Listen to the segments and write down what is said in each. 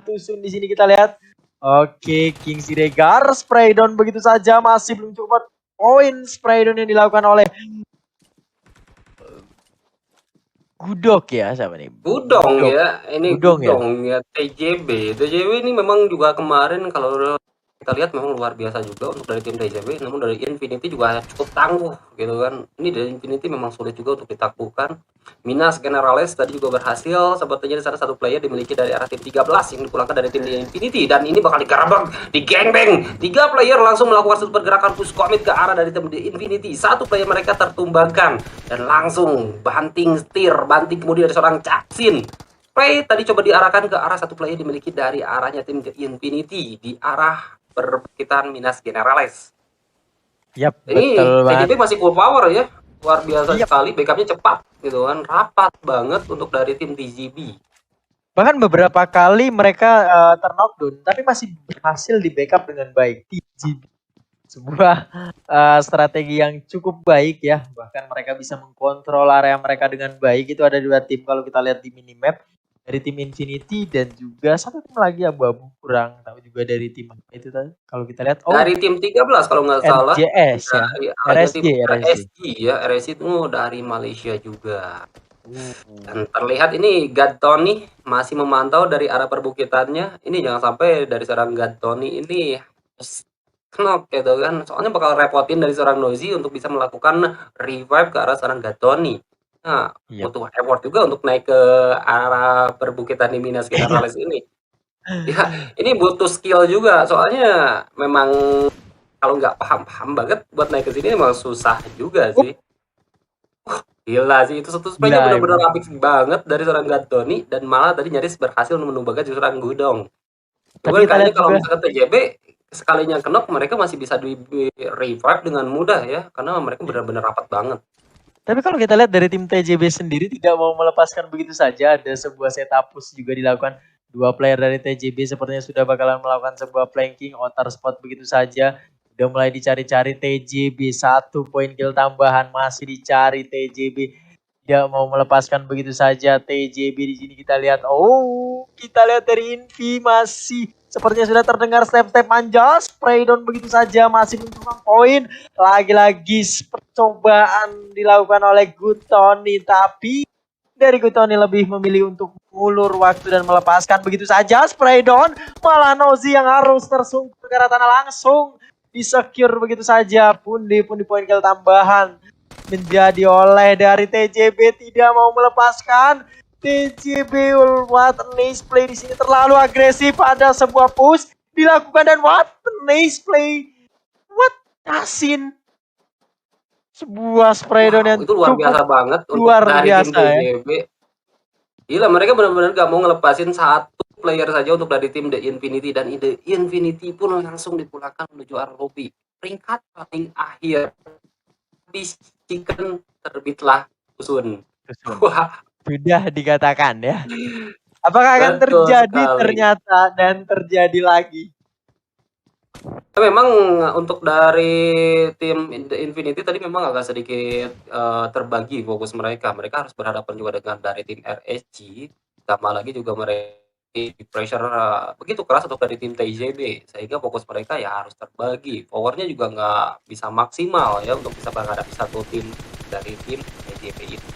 Tusun di sini kita lihat. Oke, King Siregar spray down begitu saja, masih belum cukup poin spray down yang dilakukan oleh Gudok ya, siapa nih? Gudong ya, ini Gudong Gudong ya, TJB. TJB ini memang juga kemarin kalau kita lihat memang luar biasa juga untuk dari tim TJB, namun dari Infinity juga cukup tangguh gitu kan. Ini dari Infinity memang sulit juga untuk ditaklukkan. Minas Generales tadi juga berhasil, sepertinya di sana satu player dimiliki dari arah tim 13 yang dipulangkan dari tim Infinity, dan ini bakal digerebek, di gangbang. 3 player langsung melakukan satu pergerakan push commit ke arah dari tim Infinity. Satu player mereka tertumbangkan dan langsung banting setir, banting kemudian dari seorang Caksin. Play tadi coba diarahkan ke arah satu player dimiliki dari arahnya tim Infinity di arah perbukitan Minas Generales. Yap, Ini betul banget. TJP masih full power ya, luar biasa sekali, backupnya cepat gitu kan, rapat banget untuk dari tim TJB. Bahkan beberapa kali mereka terknockdown, tapi masih berhasil di backup dengan baik. TJB sebuah strategi yang cukup baik ya. Bahkan mereka bisa mengkontrol area mereka dengan baik. Itu ada 2 tim kalau kita lihat di minimap. Dari tim Infinity dan juga satu tim lagi abu-abu, kurang tahu juga dari tim itu tadi. Kalau kita lihat Dari tim 13 kalau nggak salah. RJS ya. Dari tim RSG. RSG ya, RSG itu dari Malaysia juga. Dan terlihat ini God Tony masih memantau dari arah perbukitannya. Ini jangan sampai dari seorang God Tony ini knock gitu kan. Soalnya bakal repotin dari seorang Noisy untuk bisa melakukan revive ke arah seorang God Tony. Nah, butuh effort juga untuk naik ke arah perbukitan di Minas Generales ini. Ya, ini butuh skill juga. Soalnya memang kalau nggak paham banget buat naik ke sini emang susah juga sih. Gila sih, itu satu spray-nya benar-benar apik banget dari seorang Gantoni, dan malah tadi nyaris berhasil menumbangkan seorang Gudong. Cuman kayaknya kalau misalkan TJB sekalinya knock mereka masih bisa di revive dengan mudah ya, karena mereka benar-benar rapat banget. Tapi kalau kita lihat dari tim TJB sendiri tidak mau melepaskan begitu saja, ada sebuah setup push juga dilakukan. 2 player dari TJB sepertinya sudah bakalan melakukan sebuah flanking, outer spot begitu saja. Udah mulai dicari-cari TJB, 1 poin kill tambahan masih dicari TJB. Tidak mau melepaskan begitu saja TJB di sini kita lihat. Kita lihat dari Invi masih sepertinya sudah terdengar step-step manja, spray down begitu saja, masih menunjukkan poin. Lagi-lagi percobaan dilakukan oleh Good Tony, tapi dari Good Tony lebih memilih untuk mengulur waktu dan melepaskan begitu saja spray down. Malah Nozi yang harus tersungkur ke arah tanah langsung disecure begitu saja. Pundi-pundi poin kill tambahan menjadi oleh dari TJB, tidak mau melepaskan. TJB what a nice play di sini, terlalu agresif, ada sebuah push dilakukan dan what a nice play. What Yasin, sebuah spray down yang itu luar biasa banget untuk dari tim TJB. Gila, mereka benar-benar gak mau ngelepasin satu player saja untuk dari tim The Infinity, dan The Infinity pun langsung dipulangkan menuju arah lobby. Peringkat paling akhir. Chicken terbitlah Tusun. Wah, sudah dikatakan ya. Apakah akan terjadi ternyata dan terjadi lagi? Memang untuk dari tim The Infinity tadi memang agak sedikit terbagi fokus mereka. Mereka harus berhadapan juga dengan dari tim RSG. Tambah lagi juga mereka pressure begitu keras untuk dari tim TJB, sehingga fokus mereka ya harus terbagi. Powernya juga nggak bisa maksimal ya untuk bisa menghadapi satu tim dari tim TJB itu.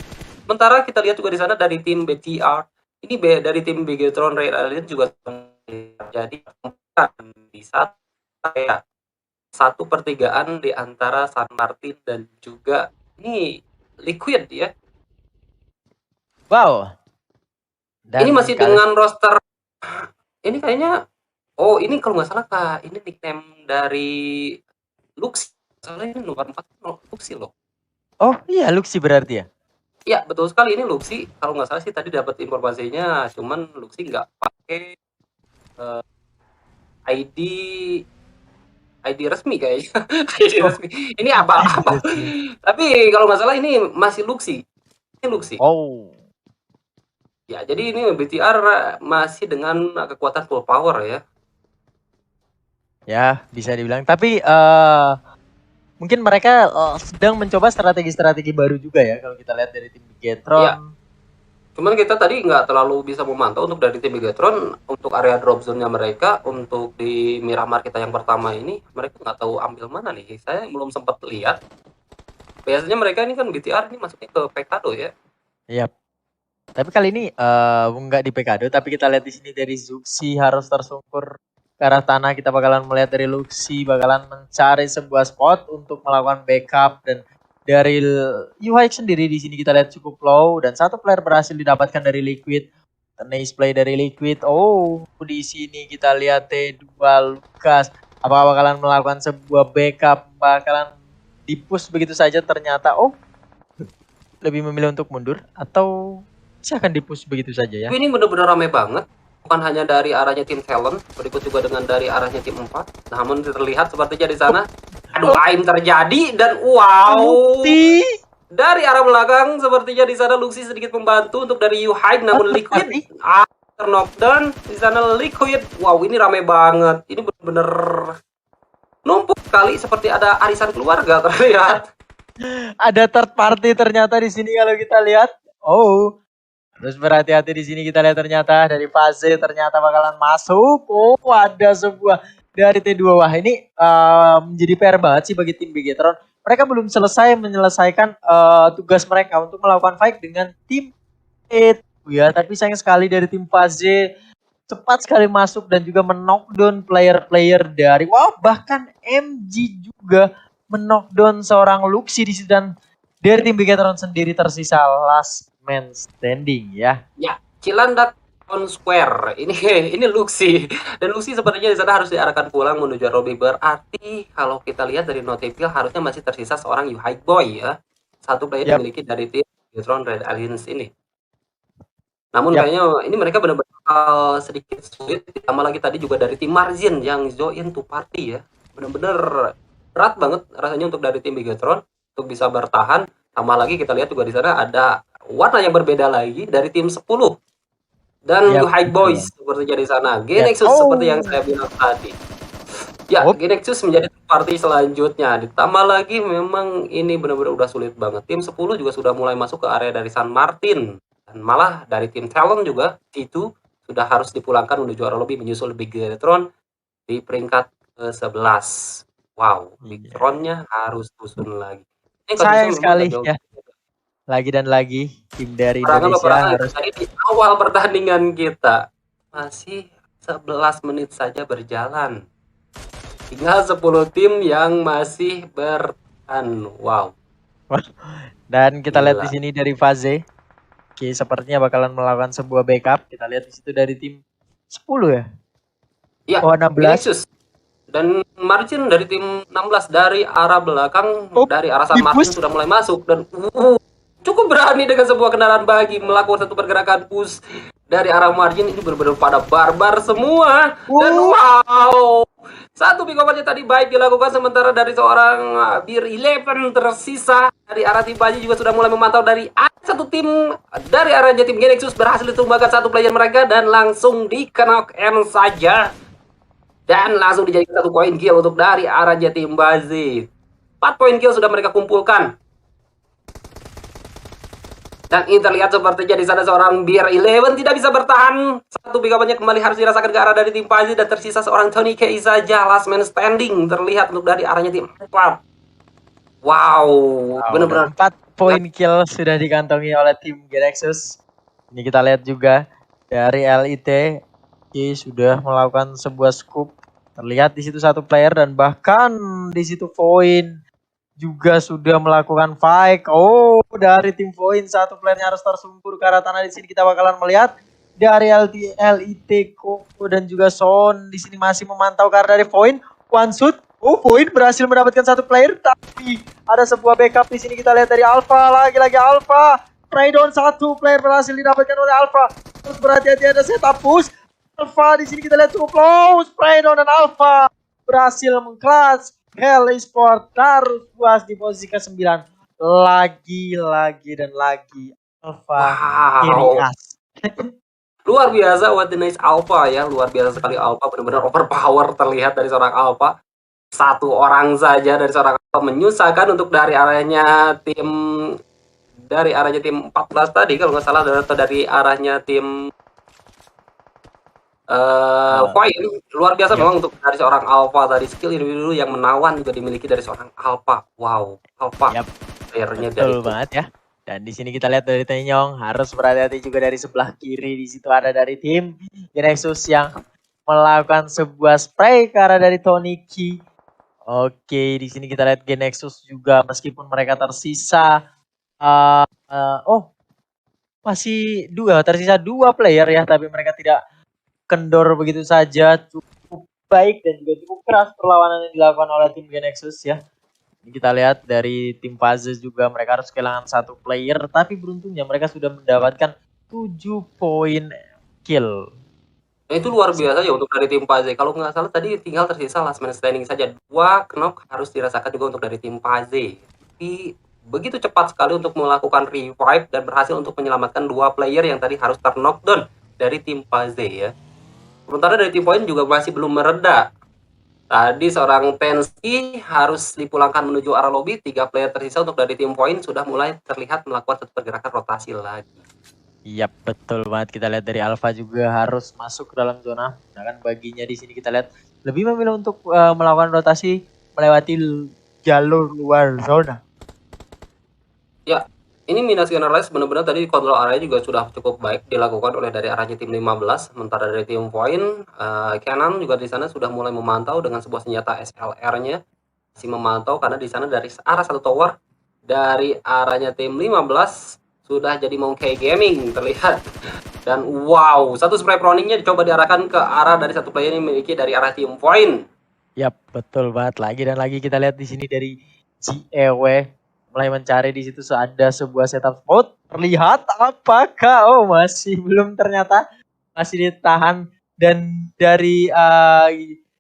Sementara kita lihat juga di sana dari tim BTR, ini dari tim Bigetron Red Alliance juga terjadi di saat kayak 1/3 di antara San Martin dan juga ini Liquid ya. Wow. Dan ini masih dengan roster. Ini kayaknya, ini kalau nggak salah Kak, ini nickname dari Luxi. Soalnya ini nomor 4 Luxi loh. Oh iya, Luxi berarti ya? Iya, betul sekali, ini Luxi. Kalau nggak salah sih tadi dapat informasinya, cuman Luxi nggak pakai ID resmi kayaknya. ID resmi. Ini apa? Tapi kalau nggak salah ini masih Luxi. Ini Luxi. Ya, jadi ini BTR masih dengan kekuatan full power ya. Ya, bisa dibilang. Tapi mungkin mereka sedang mencoba strategi-strategi baru juga ya kalau kita lihat dari tim Bigetron. Ya. Cuman kita tadi nggak terlalu bisa memantau untuk dari tim Bigetron, untuk area drop zone-nya mereka, untuk di Miramar kita yang pertama ini, mereka nggak tahu ambil mana nih. Saya belum sempat lihat. Biasanya mereka ini kan BTR ini masuknya ke Pekado ya. Iya. Tapi kali ini nggak di Pekado, tapi kita lihat di sini dari Zuxi harus tersungkur ke arah tanah. Kita bakalan melihat dari Luxi bakalan mencari sebuah spot untuk melakukan backup, dan dari Yuhaik sendiri di sini kita lihat cukup low dan satu player berhasil didapatkan dari Liquid. Nice play dari Liquid. Oh, di sini kita lihat T2 Lukas. Apakah bakalan melakukan sebuah backup, bakalan di-push begitu saja, ternyata lebih memilih untuk mundur, atau bisa akan di-push begitu saja ya. Tapi ini benar-benar ramai banget. Bukan hanya dari arahnya tim Talent, berikut juga dengan dari arahnya tim 4. Namun terlihat sepertinya di sana aduh aim terjadi dan wow. Dari arah belakang sepertinya di sana Luxi sedikit membantu untuk dari Yuhaik, namun Liquid knockdown di sana Liquid. Wow, ini ramai banget. Ini benar-benar numpuk sekali, seperti ada arisan keluarga terlihat. Ada third party ternyata di sini kalau kita lihat. Oh, harus berhati-hati di sini. Kita lihat ternyata dari fase ternyata bakalan masuk. Oh, ada sebuah dari T2. Wah, ini menjadi PR banget sih bagi tim Bigetron. Mereka belum selesai menyelesaikan tugas mereka untuk melakukan fight dengan tim T2 ya. Tapi sayang sekali dari tim fase cepat sekali masuk dan juga menockdown player-player dari bahkan MG juga menockdown seorang Luxi di situ, dan dari tim Bigetron sendiri tersisa last man standing ya. Ya, Cilandak on Square. Ini Luxi. Dan Luxi sepertinya di sana harus diarahkan pulang menuju Robbie. Berarti kalau kita lihat dari notifnya harusnya masih tersisa seorang Yuhaik Boy ya. Satu player dimiliki dari tim Bigetron Red Alliance ini. Namun kayaknya ini mereka benar-benar sedikit sulit. Ditambah lagi tadi juga dari tim Margin yang join to party ya. Benar-benar berat banget rasanya untuk dari tim Bigetron untuk bisa bertahan. Tambah lagi kita lihat juga di sana ada warna yang berbeda lagi dari tim 10 dan Yuhaik Boys sepertinya di sana. Genexus seperti yang saya bilang tadi. Ya, Genexus menjadi party selanjutnya. Ditambah lagi memang ini benar-benar udah sulit banget. Tim 10 juga sudah mulai masuk ke area dari San Martin. Dan malah dari tim Talon juga itu sudah harus dipulangkan menuju arah lobby menyusul Bigetron di peringkat ke-11. Wow, Bigetronnya harus susun lagi. Sayang sekali ya. Lagi dan lagi tim dari Indonesia harus di awal pertandingan kita masih 11 menit saja berjalan. Tinggal 10 tim yang masih bertahan. Wow. Dan kita lihat di sini dari fase. Oke, sepertinya bakalan melakukan sebuah backup. Kita lihat di situ dari tim 10 ya. Iya. 16. Dan Margin dari tim 16 dari arah belakang, dari arah San Martin sudah mulai masuk dan cukup berani dengan sebuah kendaraan bagi melakukan satu pergerakan push dari arah Margin. Ini benar-benar pada barbar semua. Dan wow, satu pikomannya tadi baik dilakukan, sementara dari seorang Beer 11 tersisa dari arah tim Baji juga sudah mulai memantau dari satu tim dari arahnya tim Genexus berhasil ditumbangkan satu player mereka dan langsung di knock M saja. Dan langsung dijadikan 1 poin kill untuk dari arahnya tim Bazi. 4 poin kill sudah mereka kumpulkan. Dan ini terlihat sepertinya di sana seorang Beer 11 tidak bisa bertahan. Satu pikomannya kembali harus dirasakan ke arah dari tim Bazi dan tersisa seorang Tony K saja last man standing terlihat untuk dari arahnya tim 4. Wow, benar-benar 4 poin kill sudah dikantongi oleh tim Genexus. Ini kita lihat juga dari LIT sudah melakukan sebuah scoop. Terlihat di situ satu player dan bahkan di situ Voin juga sudah melakukan fight. Oh, dari tim Voin satu playernya harus tersungkur ke arah tanah. Di sini kita bakalan melihat dari LIT Koko dan juga Son di sini masih memantau ke arah dari Voin. One shoot. Oh, Voin berhasil mendapatkan satu player, tapi ada sebuah backup di sini. Kita lihat dari Alpha, lagi-lagi Alpha. Raidon satu player berhasil didapatkan oleh Alpha. Terus berhati-hati ada setup push. Alpha di sini kita lihat cukup low. Raidon dan Alpha berhasil mengkelas. Hell Esport harus puas di posisi ke-9. Lagi dan lagi Alpha kiri as. Luar biasa, what the nice Alpha ya. Luar biasa sekali Alpha, benar-benar overpower terlihat dari seorang Alpha. Satu orang saja dari seorang Alpha menyusahkan untuk dari arahnya tim dari arahnya tim 14 tadi kalau nggak salah, atau dari arahnya tim Void luar biasa Yap, memang untuk dari seorang Alpha tadi, skill individu yang menawan juga dimiliki dari seorang Alpha. Wow, Alpha yap, playernya dari betul tim. banget ya. Dan di sini kita lihat dari Tenyong harus berhati-hati juga dari sebelah kiri. Di situ ada dari tim Genexus yang melakukan sebuah spray ke arah dari Tony Ki. Oke, di sini kita lihat Genexus juga meskipun mereka tersisa oh masih tersisa dua player ya, tapi mereka tidak kendor begitu saja, cukup baik dan juga cukup keras perlawanan yang dilakukan oleh tim Genexus ya. Ini kita lihat dari tim Fazes juga mereka harus kehilangan satu player, tapi beruntungnya mereka sudah mendapatkan 7 poin kill. Nah, itu luar biasa ya untuk dari tim Paze. Kalau nggak salah tadi tinggal tersisa last man standing saja. 2 knock harus dirasakan juga untuk dari tim Paze. Tapi begitu cepat sekali untuk melakukan revive dan berhasil untuk menyelamatkan 2 player yang tadi harus terknockdown dari tim Paze ya. Sementara dari tim Point juga masih belum mereda. Tadi seorang Tensi harus dipulangkan menuju arah lobby. 3 player tersisa untuk dari tim Point sudah mulai terlihat melakukan satu pergerakan rotasi lagi. Iya betul banget, kita lihat dari Alpha juga harus masuk ke dalam zona. Nah kan baginya di sini kita lihat lebih memilih untuk melakukan rotasi melewati jalur luar zona. Ya, ini Minas Generalize benar-benar tadi kontrol area juga sudah cukup baik dilakukan oleh dari arahnya tim 15, sementara dari tim Point, Canon juga di sana sudah mulai memantau dengan sebuah senjata SLR-nya, masih memantau karena di sana dari arah satu tower dari arahnya tim 15 sudah jadi Monkey Gaming terlihat. Dan wow, satu spray proningnya dicoba diarahkan ke arah dari satu player yang memiliki dari arah tim Point. Yap, betul banget. Lagi dan lagi kita lihat di sini dari GEW mulai mencari di situ ada sebuah setup spot. Terlihat apakah? Oh, masih belum, ternyata masih ditahan. Dan dari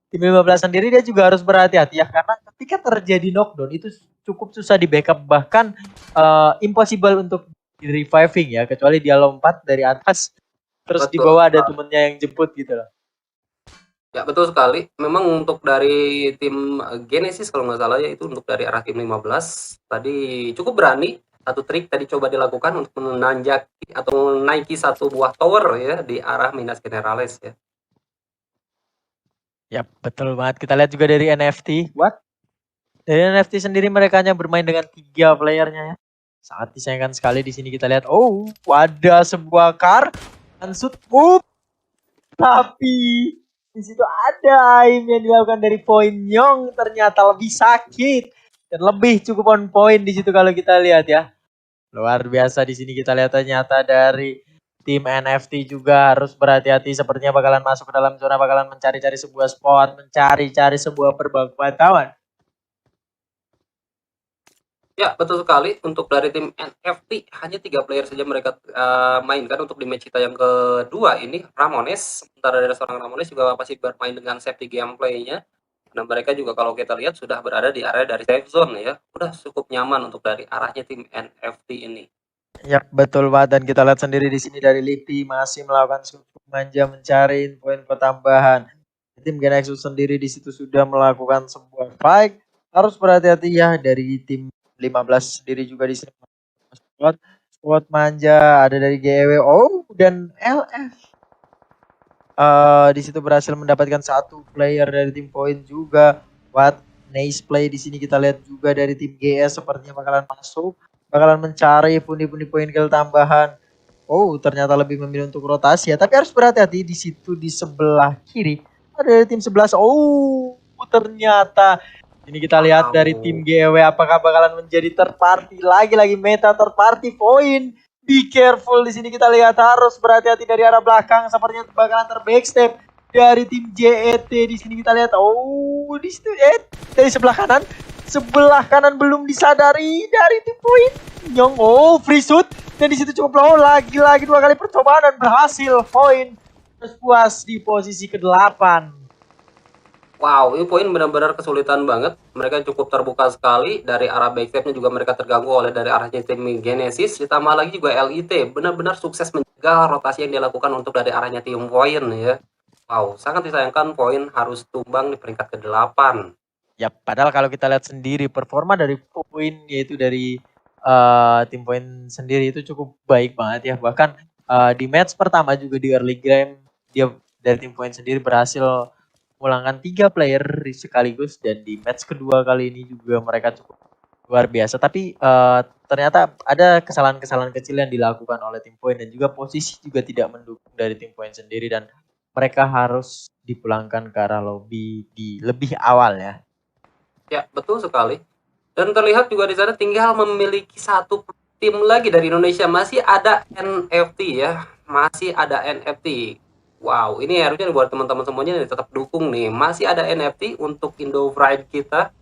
tim 15 sendiri dia juga harus berhati-hati ya, karena ketika terjadi knockdown itu cukup susah di backup, bahkan impossible untuk di reviving ya, kecuali dia lompat dari atas terus di Betul. bawah ada temennya yang jemput gitu loh. Ya, betul sekali. Memang untuk dari tim Genesis kalau nggak salah ya, itu untuk dari arah tim 15 tadi cukup berani. Satu trik tadi coba dilakukan untuk menanjaki atau menaiki satu buah tower ya di arah Minas Generales ya. Ya betul banget. Kita lihat juga dari NFT. What? Dari NFT sendiri mereka hanya bermain dengan 3 playernya ya. Sangat disayangkan sekali di sini kita lihat. Oh, ada sebuah car dan shoot move. Tapi di situ ada aim yang dilakukan dari Point Yong, ternyata lebih sakit dan lebih cukup on point di situ kalau kita lihat ya. Luar biasa di sini kita lihat, ternyata dari tim NFT juga harus berhati-hati, sepertinya bakalan masuk ke dalam zona, bakalan mencari-cari sebuah spot, mencari-cari sebuah perbatasan. Ya, betul sekali. Untuk dari tim NFT hanya 3 player saja mereka mainkan untuk di match kita yang kedua ini Ramones. Sementara dari seorang Ramones juga masih bermain dengan safety gameplay-nya. Nah, mereka juga kalau kita lihat sudah berada di area dari safe zone ya. Udah cukup nyaman untuk dari arahnya tim NFT ini. Ya betul banget, dan kita lihat sendiri di sini dari Lipi masih melakukan cukup manja mencari poin tambahan. Tim Genexus sendiri di situ sudah melakukan sebuah fight. Harus berhati-hati ya dari tim 15 sendiri juga di sini. Squad manja ada dari GEW, oh dan LF. Di situ berhasil mendapatkan satu player dari tim Point juga. What nice play di sini kita lihat juga dari tim GS sepertinya bakalan masuk, bakalan mencari pundi-pundi poin kill tambahan. Oh, ternyata lebih memilih untuk rotasi ya, tapi harus berhati-hati di situ di sebelah kiri ada dari tim 11. Oh, ternyata ini kita lihat dari tim GW apakah bakalan menjadi third party lagi meta third party point. Be careful di sini kita lihat, harus berhati-hati dari arah belakang, sepertinya bakalan terbackstep dari tim JET. Di sini kita lihat, oh di situ dari sebelah kanan belum disadari dari tim Point Nyong. Oh free shoot dan di situ cukup low, lagi-lagi 2 kali percobaan dan berhasil. Point terus puas di posisi ke-8. Wow, ini poin benar-benar kesulitan banget. Mereka cukup terbuka sekali. Dari arah backstepnya juga mereka terganggu oleh dari arahnya tim Genesis. Ditambah lagi juga LIT. Benar-benar sukses menjaga rotasi yang dilakukan untuk dari arahnya tim Point ya. Wow, sangat disayangkan Point harus tumbang di peringkat ke-8. Ya padahal kalau kita lihat sendiri performa dari Point, yaitu dari Team Point sendiri itu cukup baik banget ya. Bahkan di match pertama juga di early game dia dari Team Point sendiri berhasil memulangkan 3 player sekaligus, dan di match kedua kali ini juga mereka cukup luar biasa. Tapi ternyata ada kesalahan-kesalahan kecil yang dilakukan oleh Team Point, dan juga posisi juga tidak mendukung dari Team Point sendiri, dan mereka harus dipulangkan ke arah lobby di lebih awal ya. Ya, betul sekali. Dan terlihat juga di sana tinggal memiliki satu tim lagi dari Indonesia. Masih ada NFT ya. Masih ada NFT. Wow, ini harusnya buat teman-teman semuanya tetap dukung nih. Masih ada NFT untuk Indo Pride kita.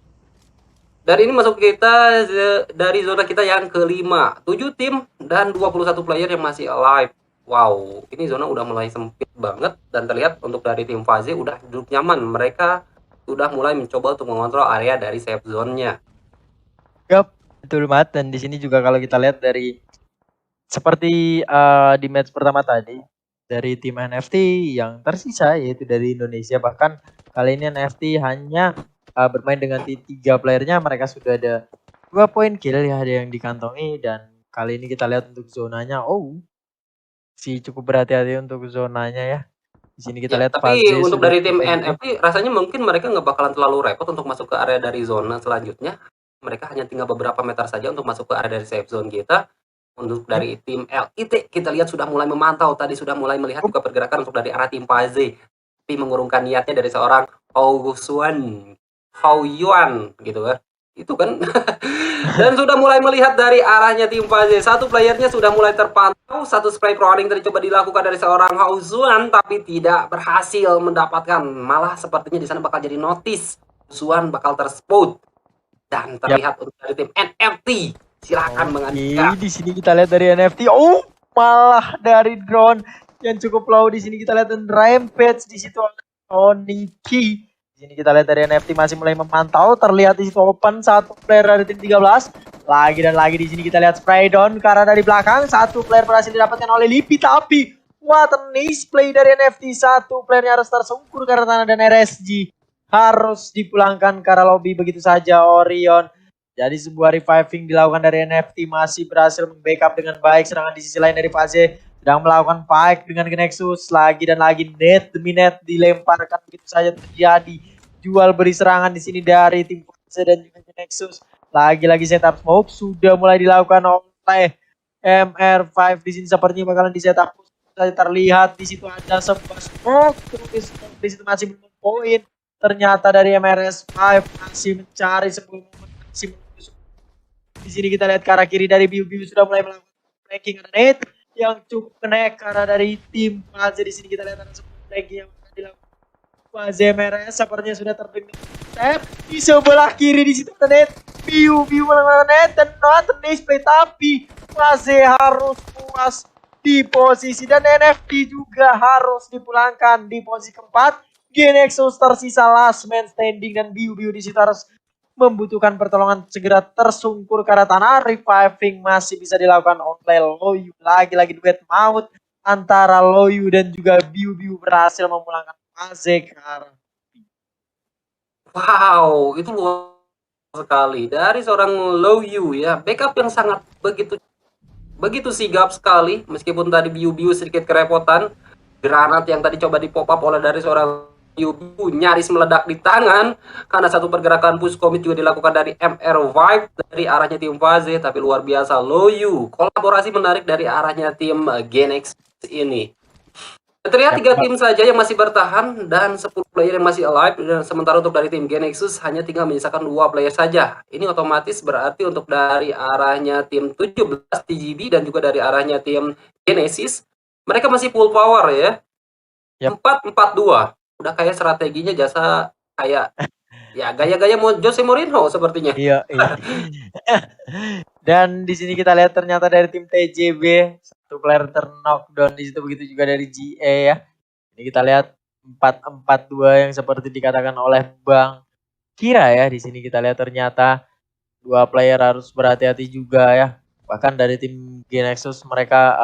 Dan ini masuk kita dari zona kita yang kelima. 7 tim dan 21 player yang masih alive. Wow, ini zona udah mulai sempit banget. Dan terlihat untuk dari tim Faze udah duduk nyaman. Mereka sudah mulai mencoba untuk mengontrol area dari safe zone-nya. Yap, betul banget. Dan di sini juga kalau kita lihat dari seperti di match pertama tadi dari tim NFT yang tersisa yaitu dari Indonesia, bahkan kali ini NFT hanya bermain dengan 3 playernya, mereka sudah ada 2 poin kill ya, ada yang dikantongi. Dan kali ini kita lihat untuk zonanya, si cukup berhati-hati untuk zonanya ya. Di sini kita Ya, lihat tapi Faze untuk sudah dari tim cukup engage. NFT rasanya mungkin mereka nggak bakalan terlalu repot untuk masuk ke area dari zona selanjutnya. Mereka hanya tinggal beberapa meter saja untuk masuk ke area dari safe zone kita. Untuk dari tim LIT kita lihat sudah mulai memantau, tadi sudah mulai melihat juga pergerakan untuk dari arah tim Faze. Tapi mengurungkan niatnya dari seorang Hao Yuan gitu kan. Itu kan. Dan sudah mulai melihat dari arahnya tim Faze. Satu playernya sudah mulai terpantau. Satu spray crawling tadi coba dilakukan dari seorang Hao Zuan, tapi tidak berhasil mendapatkan. Malah sepertinya di sana bakal jadi notice. Zuan bakal terspot. Dan terlihat untuk dari tim NFT. Silakan Bang Andika. Di sini kita lihat dari NFT. Malah dari drone yang cukup low. Di sini kita lihat Rampage, di situ ada Oniki. Di sini kita lihat dari NFT masih mulai memantau. Terlihat di situ open satu player dari tim 13. Lagi dan lagi di sini kita lihat spray down karena dari belakang satu player berhasil didapatkan oleh Lipi, tapi what a nice play dari NFT. Satu playernya harus tersungkur karena tanah, dan RSG harus dipulangkan ke arah lobby begitu saja. Orion, jadi sebuah reviving dilakukan dari NFT, masih berhasil membackup dengan baik. Serangan di sisi lain dari Faze sedang melakukan fight dengan Nexus. Lagi dan lagi net demi net dilemparkan begitu saja terjadi. Jual beri serangan di sini dari tim Faze dan juga Nexus. Lagi-lagi setup smoke sudah mulai dilakukan oleh MR5. Di sini sepertinya bakalan di setup. Terlihat di situ ada sebuah smoke, terus di situ masih belum poin. Ternyata dari MRS5 masih mencari sebuah momen. Di sini kita lihat ke arah kiri dari Biu sudah mulai melakukan flanking grenade yang cukup connect karena dari tim Faze. Di sini kita lihat ada sebuah flanking yang akan dilakukan Faze. MRS sepertinya sudah terdengar step di sebelah kiri. Di situ ada net Biu melakukan net dan not display, tapi Faze harus puas di posisi, dan NFT juga harus dipulangkan di posisi keempat. Genexus tersisa last man standing, dan Biu di situ harus membutuhkan pertolongan, segera tersungkur ke arah tanah. Reviving masih bisa dilakukan oleh Loyu. Lagi-lagi duet maut antara Loyu dan juga Biu berhasil memulangkan Faze ke arah. Wow, itu luar sekali dari seorang Loyu ya. Backup yang sangat begitu sigap sekali, meskipun tadi Biu sedikit kerepotan. Granat yang tadi coba di pop up oleh dari seorang Biu nyaris meledak di tangan karena satu pergerakan push commit juga dilakukan dari MR Vibe dari arahnya tim Faze. Tapi luar biasa Loyu, kolaborasi menarik dari arahnya tim Genex ini. Terlihat 3 tim saja yang masih bertahan dan 10 player yang masih alive, dan sementara untuk dari tim Genexus hanya tinggal menyisakan 2 player saja. Ini otomatis berarti untuk dari arahnya tim 17 TGB dan juga dari arahnya tim Genesis mereka masih full power ya. 4-4-2. Udah kayak strateginya jasa kayak ya gaya-gaya Jose Mourinho sepertinya. Iya. Dan di sini kita lihat ternyata dari tim TJB satu player terknockdown di situ, begitu juga dari GA ya. Ini kita lihat 4-4-2 yang seperti dikatakan oleh Bang Kira ya. Di sini kita lihat ternyata 2 player harus berhati-hati juga ya. Bahkan dari tim Genexus mereka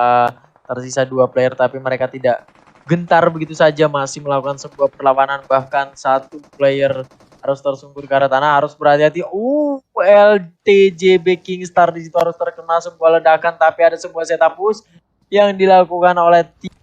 tersisa 2 player, tapi mereka tidak gentar begitu saja, masih melakukan sebuah perlawanan. Bahkan satu player harus tersungkur ke arah tanah, harus berhati-hati. LTJB Kingstar di situ harus terkena sebuah ledakan, tapi ada sebuah setup push yang dilakukan oleh tim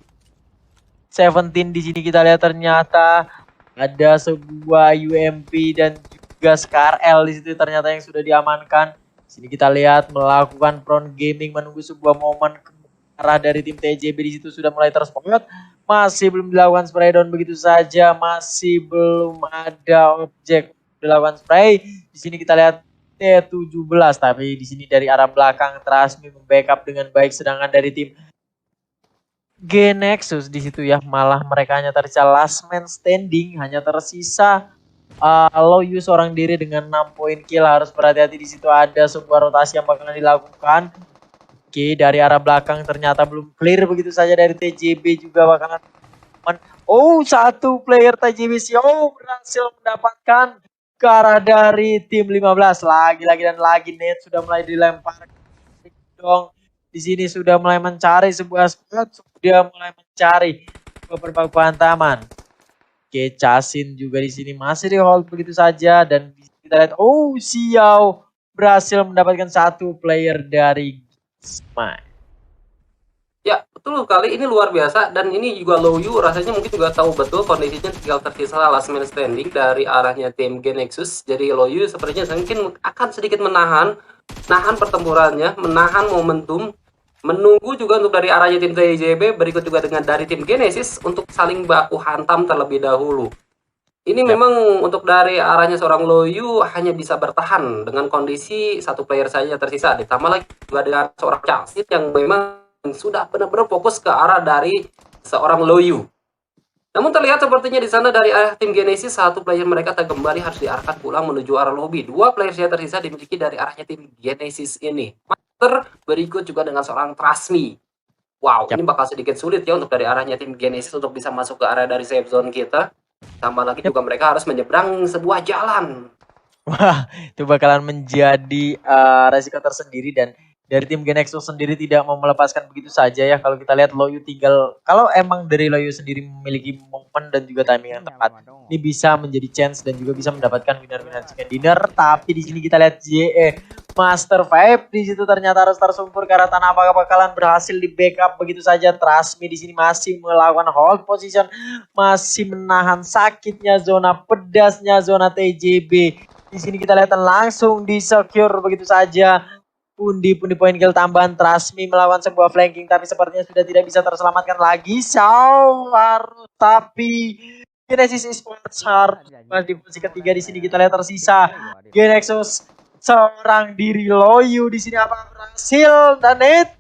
17 di sini. Kita lihat ternyata ada sebuah UMP dan juga Scar L di situ ternyata yang sudah diamankan. Di sini kita lihat melakukan front gaming menunggu sebuah momen ke arah dari tim TJB di situ sudah mulai terspot. Masih belum dilakukan spray down begitu saja, masih belum ada objek dilakukan spray. Di sini kita lihat T17, tapi di sini dari arah belakang Trasmi membackup dengan baik, sedangkan dari tim G-Nexus di situ ya malah mereka hanya tersisa last man standing, hanya tersisa Loyu seorang diri dengan 6 poin kill. Harus berhati-hati di situ, ada sebuah rotasi yang bakalan dilakukan. Oke, dari arah belakang ternyata belum clear begitu saja dari TJB juga bakalan. Satu player TJB berhasil mendapatkan ke arah dari tim 15. Lagi-lagi dan lagi net sudah mulai dilempar dong. Di sini sudah mulai mencari sebuah spot, sudah mulai mencari beberapa hantaman. Oke, Casin juga di sini masih di hold begitu saja, dan kita lihat Xiao berhasil mendapatkan satu player dari Smite. Ya, betul sekali. Ini luar biasa. Dan ini juga Loyu rasanya mungkin juga tahu betul kondisinya tinggal tersisa last man standing dari arahnya tim G-Nexus. Jadi Loyu sepertinya mungkin akan sedikit menahan pertempurannya, menahan momentum, menunggu juga untuk dari arahnya tim TJB, berikut juga dengan dari tim Genesis untuk saling baku hantam terlebih dahulu. Ini memang untuk dari arahnya seorang Loyu hanya bisa bertahan dengan kondisi satu player saja tersisa. Ditambah lagi juga dengan seorang Casit yang memang sudah benar-benar fokus ke arah dari seorang Loyu. Namun terlihat sepertinya di sana dari arah tim Genesis satu player mereka kembali harus diarahkan pulang menuju arah lobby. Dua player saja tersisa dimiliki dari arahnya tim Genesis ini. Master berikut juga dengan seorang Trasmi. Wow, ini bakal sedikit sulit ya untuk dari arahnya tim Genesis untuk bisa masuk ke area dari safe zone kita. Tambah lagi juga mereka harus menyeberang sebuah jalan. Wah, itu bakalan menjadi resiko tersendiri, dan dari tim G-Nexus sendiri tidak mau melepaskan begitu saja ya. Kalau kita lihat Loyu tinggal, kalau emang dari Loyu sendiri memiliki momen dan juga timing yang tepat, ini bisa menjadi chance dan juga bisa mendapatkan winner-winner chicken dinner. Tapi di sini kita lihat JE Master 5 di situ ternyata harus tersungkur ke arah tanah. Apakah bakalan berhasil di backup begitu saja? Trasmi di sini masih melakukan hold position, masih menahan sakitnya zona, pedasnya zona TJB. Di sini kita lihat langsung di secure begitu saja. Pundi-pundi poin kill tambahan. Trasmi melawan sebuah flanking, tapi sepertinya sudah tidak bisa terselamatkan lagi. Harus, tapi Genesis Esports harus di posisi ketiga. Di sini kita lihat tersisa G-Nexus seorang diri. Loyu di sini apa berhasil, dan net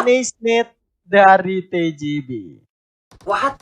nice net dari TJB. What?